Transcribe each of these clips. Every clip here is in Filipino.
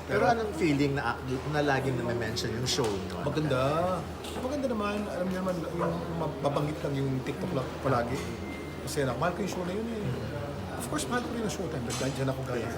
Pero anong feeling na laging na-mention yung show nyo? Maganda. Maganda naman. Alam niyo naman, yung mabanggit lang yung TikTok lang palagi. Kasi mahal ko yung show na yun eh. Of course, mahal ko rin yung showtime. Dahil dyan ako gaya.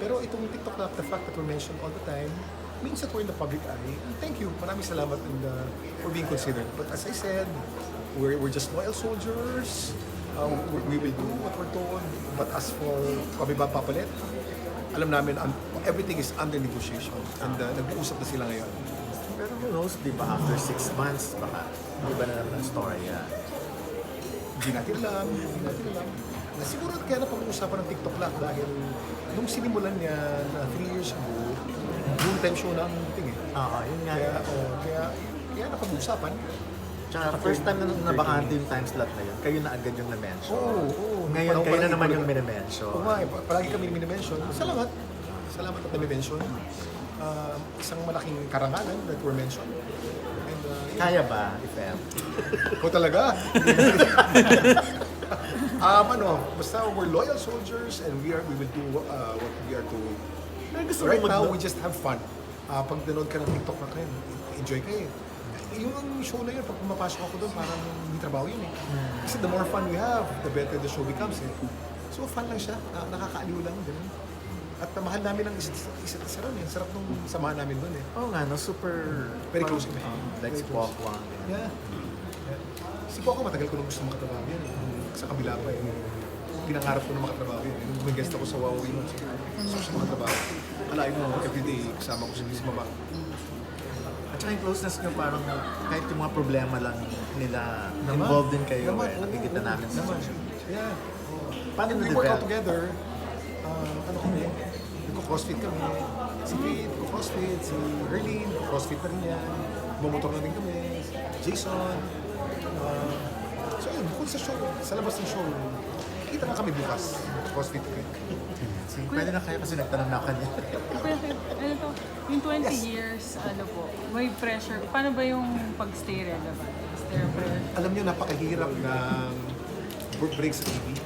Pero itong TikTok na, the fact that we're mentioned all the time, means that we're in the public eye. And thank you. Maraming salamat for being considered. But as I said, we're just loyal soldiers. We will do what we're told. But as for kami ba papalit, alam namin everything is under negotiation. And nag-uusap na sila ngayon. Pero who knows, di ba, after 6 months, baka iba na naman ang story yan. Hindi natin alam. Siguro kaya napag-uusapan ng TikTok lang dahil nung sinimulan niya na 3 years ago, noon time show na ang thing eh. Oo, yun nga. Kaya napag-uusapan. Tsaka first time na nabakante yung time slot na yun, kayo na agad yung na-mention. Oo. Ngayon, kayo na naman yung minimension. Oo nga, palagi kami minimension. Salamat at nami-mention. Isang malaking karangalan that we're mentioned. And, Kaya ba, if ever? Ko talaga. Basta we're loyal soldiers and we will do what we are doing. Right now, we just have fun. Pag nanood ka ng TikTok na kayo, enjoy kayo. Yung show na yun, pag pumapasok ako doon, parang hindi trabaho yun eh. Kasi the more fun we have, the better the show becomes eh. So fun lang siya, nakakaaliw lang din. At mahal namin ang isa't isa ron eh. Sarap nung samahan namin doon eh. Oo nga, no, super... Very close kami. Like Pokwang. Yeah. Si Coco, matagal ko nung gusto makatrabaho yan eh. Sa kabila pa eh. Pinangarap ko na makatrabaho yan. Nung may guest ako sa Huawei nun, gusto ko makatrabaho. Alain mo, everyday, kasama ko sa baba. At saka yung closeness nyo, parang kahit yung mga problema lang nila, involved din kayo eh. Nakikita namin sa social media. Yeah. Paano And we work out na-develop? together. Kami, nagko-crossfit kami. Si Faith, nagko-crossfit. Si Herlene, nagko-crossfit na rin yan. Bumotor na rin kami. Jason. So yun, bukod sa show, sa labas ng show, kita na kami bukas. Crossfit kami. Pwede na kayo kasi nagtanong na ako kanya. Ano to, yung 20 years, ano po, may pressure. Paano ba yung pag-stay relevant? Is there a pressure? Alam niyo, napakahirap ng break sa TV.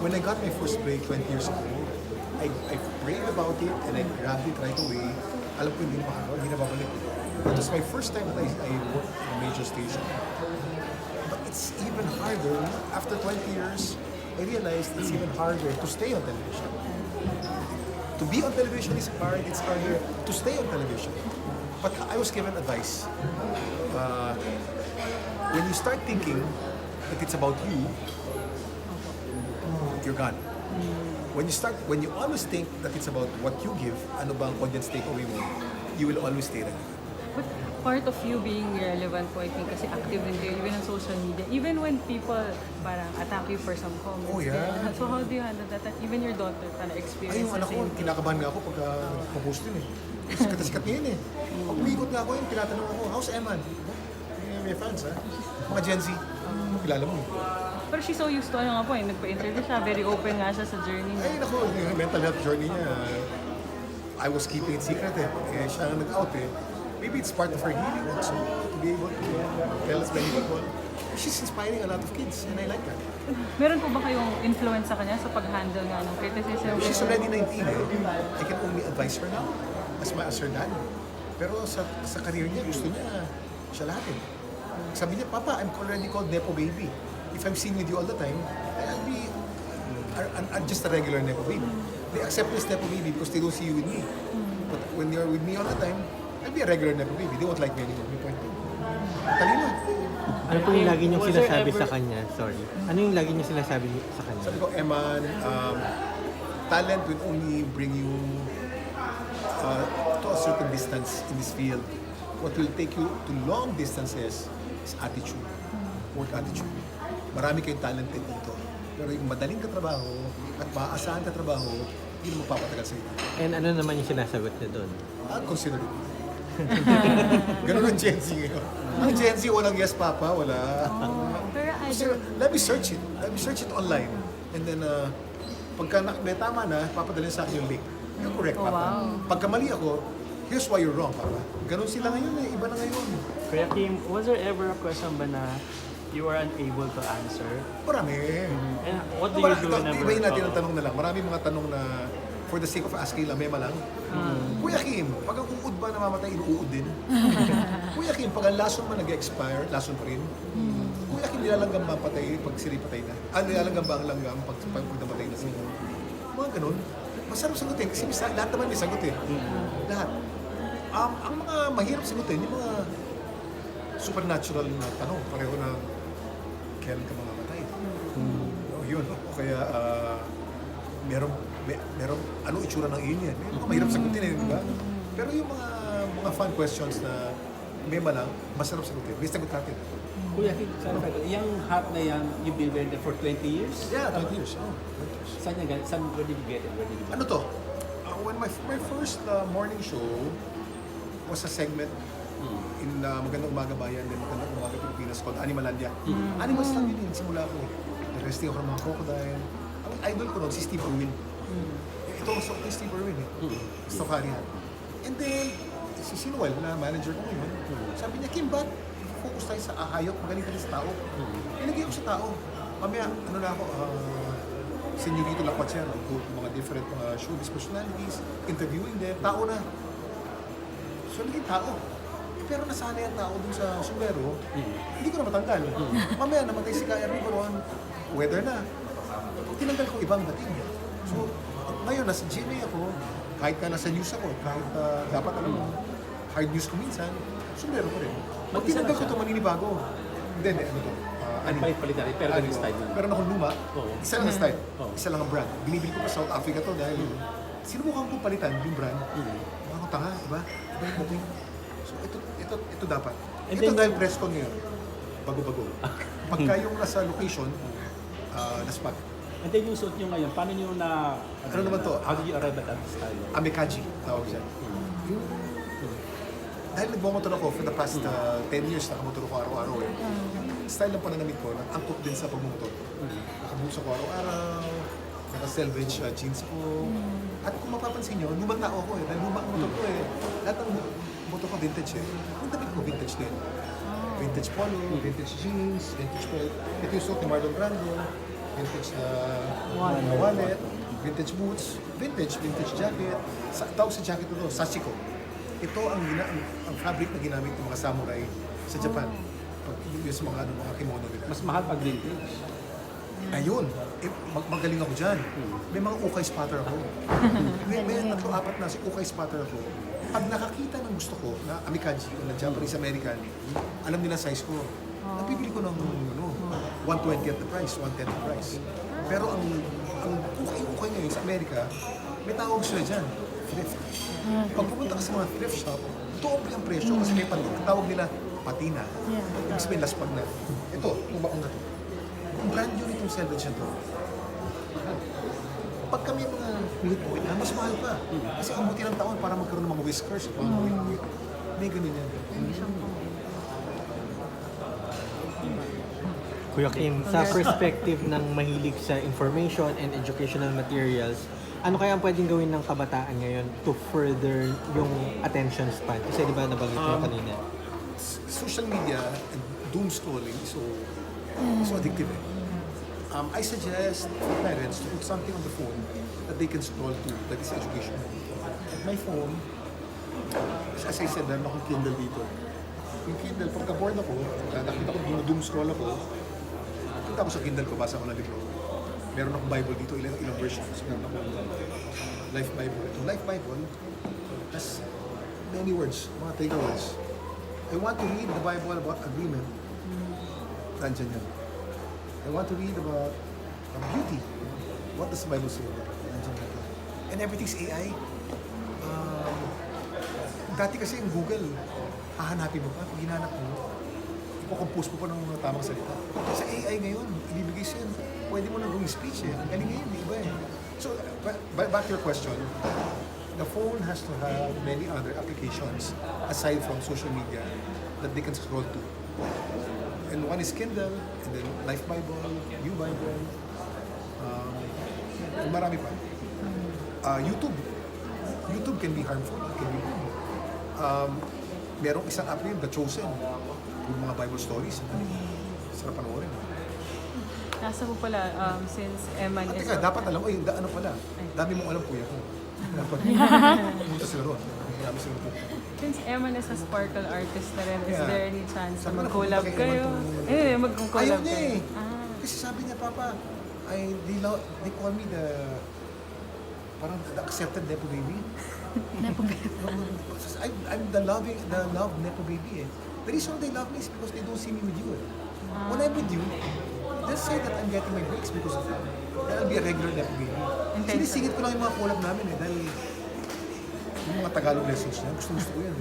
When I got my first break 20 years ago, I prayed about it and I grabbed it right away. Alam ko hindi na babalik. It was my first time that I worked in a major station. But it's even harder, after 20 years, I realized it's even harder to stay on television. To be on television is hard, it's harder to stay on television. But I was given advice. When you start thinking that it's about you, you're gone. When you always think that it's about what you give, ano ba ang audience takeaway mo, you will always stay relevant. But part of you being relevant po, I think, kasi active rin kayo, even on social media. Even when people parang attack you for some comments. Oh, yeah. Then, so how do you handle that? At even your daughter parang experience Ay, yung anak ko, kinakabahan nga ako pagka nagpo-post yun eh. Sikat na sikat ngayon eh. Pag umikot nga ako yun, tinatanong ako, how's Eman? May fans ha? Mga Gen Z, kilala mo eh. Pero she's so used to, ano nga po eh, nagpa-interview siya, very open nga siya sa journey niya. Ay, naku, yung mental health journey niya, I was keeping it secret eh. Eh, siya ang nag-out eh. Maybe it's part of her healing also, to be able to tell as many people. She's inspiring a lot of kids, and I like that. Meron po ba kayong influence sa kanya sa pag-handle nga ng criticism? She's already 19 eh. I can only advise her now, as her dad. Pero sa career niya, gusto niya siya lahat eh. Sabi niya, Papa, I'm already called Nepo Baby. If I'm seen with you all the time, I'll be just a regular Nepo Baby. They accept me as Nepo Baby because they don't see you with me. But when you're with me all the time, I'll be a regular Nepo Baby. They won't like me anymore. May point. Talino. Ano po yung lagi niyong sinasabi sa kanya? Sorry. Ano yung lagi niyong sinasabi sa kanya? Sabi ko, Eman, talent will only bring you to a certain distance in this field. What will take you to long distances is attitude, work attitude. Marami kayong talented dito. Pero yung madaling katrabaho at maaasahan katrabaho, hindi na magpapatagal sa inyo. And ano naman yung sinasagot niya doon? Consider it. Ganun ang Gen Z ngayon. Ang Gen Z, walang yes, Papa, wala. Pero Kasi, let me search it. Let me search it online. And then, pagka may tama na, papadalhin sa akin yung link. You're correct, Oh, Papa. wow. Pagka mali ako, here's why you're wrong, Papa. Ganun sila ngayon eh. Iba na ngayon. Kuya Kim, was there ever a question ba na you were unable to answer? Marami. And what do you do whenever? Ibahin natin ang tanong na lang. Marami mga tanong na for the sake of asking lamema lang. Kuya Kim, pag ang uod ba namamatay, inuud din? Kuya Kim, pag ang lason ba nag-expire, lason pa rin? Kuya Kim, nilalanggam ba patay pag siri patay na? Nilalanggam ba ang langgam pag namatay na sila? Mga ganun. Masarap sagutin kasi lahat naman may sagot eh. Lahat. Ang mga mahirap sagutin, yung mga supernatural na tanong, pareho na kailan ka mamamatay. O yun. O kaya, merong anong itsura ng alien? May mga mahirap sagutin eh, di ba? Pero yung mga fun questions na may malang, masarap sagutin. May sagot natin. Kuya, yung hat na yan, you've been wearing it for 20 years? Yeah, 20 years. Oh, 20 years. Where did you get it? Ano to? When my first morning show was a segment in Magandang Umaga Bayan, then Magandang Umaga Pilipinas called Animalandia. Animals lang yun, simula ko. Resting ako ng mga crocodile. Ang idol ko noon, si Steve Irwin. Ito ang suot ni Steve Irwin eh. Gusto ka rin. And then, si Sinuel, na manager ko ngayon, sabi niya, Kim, ba't focus tayo sa hayop, magaling ka rin sa tao? Pinagay ko sa tao. Mamaya, ano na ako, Senyorito Lacuachero, mga different mga showbiz personalities, interviewing them, tao na. So, naging tao. Pero nasanay ang tao dun sa sombrero, hindi ko na matanggal. Mamaya namatay si Kaya Riveron, weather na. Tinanggal ko ibang dating. So, ngayon, nasa GMA ako, kahit ka nasa news ako, kahit dapat alam mo, hard news ko minsan, sombrero ko rin. Pag tinanggal ko ito, maninibago. Hindi, ano to? Palitan rin, pero ganun style yun. Meron akong luma, isa lang ang style, Oo. isa lang ang brand. Binibili ko pa South Africa to dahil sinubukan ko palitan yung brand. Mga ko tanga, diba? So ito dapat. And Ito then- dahil press con ngayon. Bago-bago. Pagka yung nasa location, na-spot. And then yung suit nyo ngayon, paano nyo na... Ano naman to? How did you arrive at that style? Amekaji, tawag siya. Dahil nagbumotor ako for the past 10 years, nakamotor ako araw-araw eh. Style ng pananamit ko, nag-angkop din sa pagmumotor. Nakabuhos ako araw-araw, naka-selvage jeans ko. At kung mapapansin nyo, lumang tao ako eh, dahil lumang motor ko eh. Lahat ng motor ko vintage eh. Ang damit ko vintage din. Vintage polo, vintage jeans, vintage belt. Ito yung suot ni Marlon Brando, vintage na wallet, vintage boots, vintage jacket. Tawag sa jacket ito, sashiko. Ito ang fabric na ginamit ng mga samurai sa Japan. Pag yung sa mga kimono nila. Mas mahal pag vintage. Ayun, magaling ako dyan. May mga ukay spotter ako. may 3-4 na si ukay spotter ako. Pag nakakita ng gusto ko na Amikaji o na Japanese American, alam nila size ko. Napibili ko ng 120 at the price, 110 at the price. Pero ang ukay ngayon sa Amerika, may tawag sila dyan, thrift. Pag pupunta ka sa mga thrift shop, doble ang presyo kasi may tawag nila patina. Ibig sabihin, laspag na. Ito, itong bakong na to. Kung brand new nitong selvage na to, mahal. Pag kami mga military, mas mahal pa. Kasi ang buti ng taon para magkaroon ng mga whiskers. May ganun yan. Kuya Kim, sa perspective ng mahilig sa information and educational materials, ano kaya ang pwedeng gawin ng kabataan ngayon to further yung attention span? Kasi di ba nabanggit mo kanina? Social media and doom scrolling is so addictive eh. I suggest for parents to put something on the phone that they can scroll to, that is education. My phone, as I said, meron akong Kindle dito. Yung Kindle, pagka bored ako, nakita ko doom scroll ako, punta ako sa Kindle ko, basa ko ng libro. Meron akong Bible dito, ilang versions. Meron akong Life Bible. Itong Life Bible has many words, mga takeaways. I want to read the Bible about agreement. Nandiyan yan. I want to read about beauty. What does the Bible say about it? Nandiyan yan. And everything's AI. Dati kasi yung Google, hahanapin mo pa. Pag hinanap mo, ipocompose mo pa ng mga tamang salita. Sa AI ngayon, ibibigay siya. Pwede mo na gawing speech eh. Ang galing ngayon, di ba eh? So, back to your question. The phone has to have many other applications aside from social media that they can scroll to. And one is Kindle, and then Life Bible, New Bible, and marami pa. YouTube. YouTube can be harmful, it can be good. Merong isang app yun, The Chosen. Yung mga Bible stories. Sarap panoorin. Nasa po pala, since Eman At is... teka, dapat alam, ay, ano pala, dami mong alam kuya ko. Dapat pumunta sila ron. Marami sila pupunta. Since Eman is a sparkle artist na rin, is Yeah. there any chance na Saan ba mag-collab napunta kay kayo? Eman tong- Mag-collab Ayaw niya kayo. eh. Kasi sabi niya, Papa, they call me the parang the accepted Nepo baby. Nepo baby. I'm the love Nepo baby eh. The reason they love me is because they don't see me with you eh. When I'm with you, they'll say that I'm getting my breaks because of that. Then I'll be a regular Nepo baby. Sinisingit ko lang yung mga collab namin eh, dahil yung mga Tagalog lessons niya, gusto ko yan.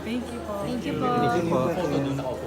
Thank you po. Thank you po. Thank you po.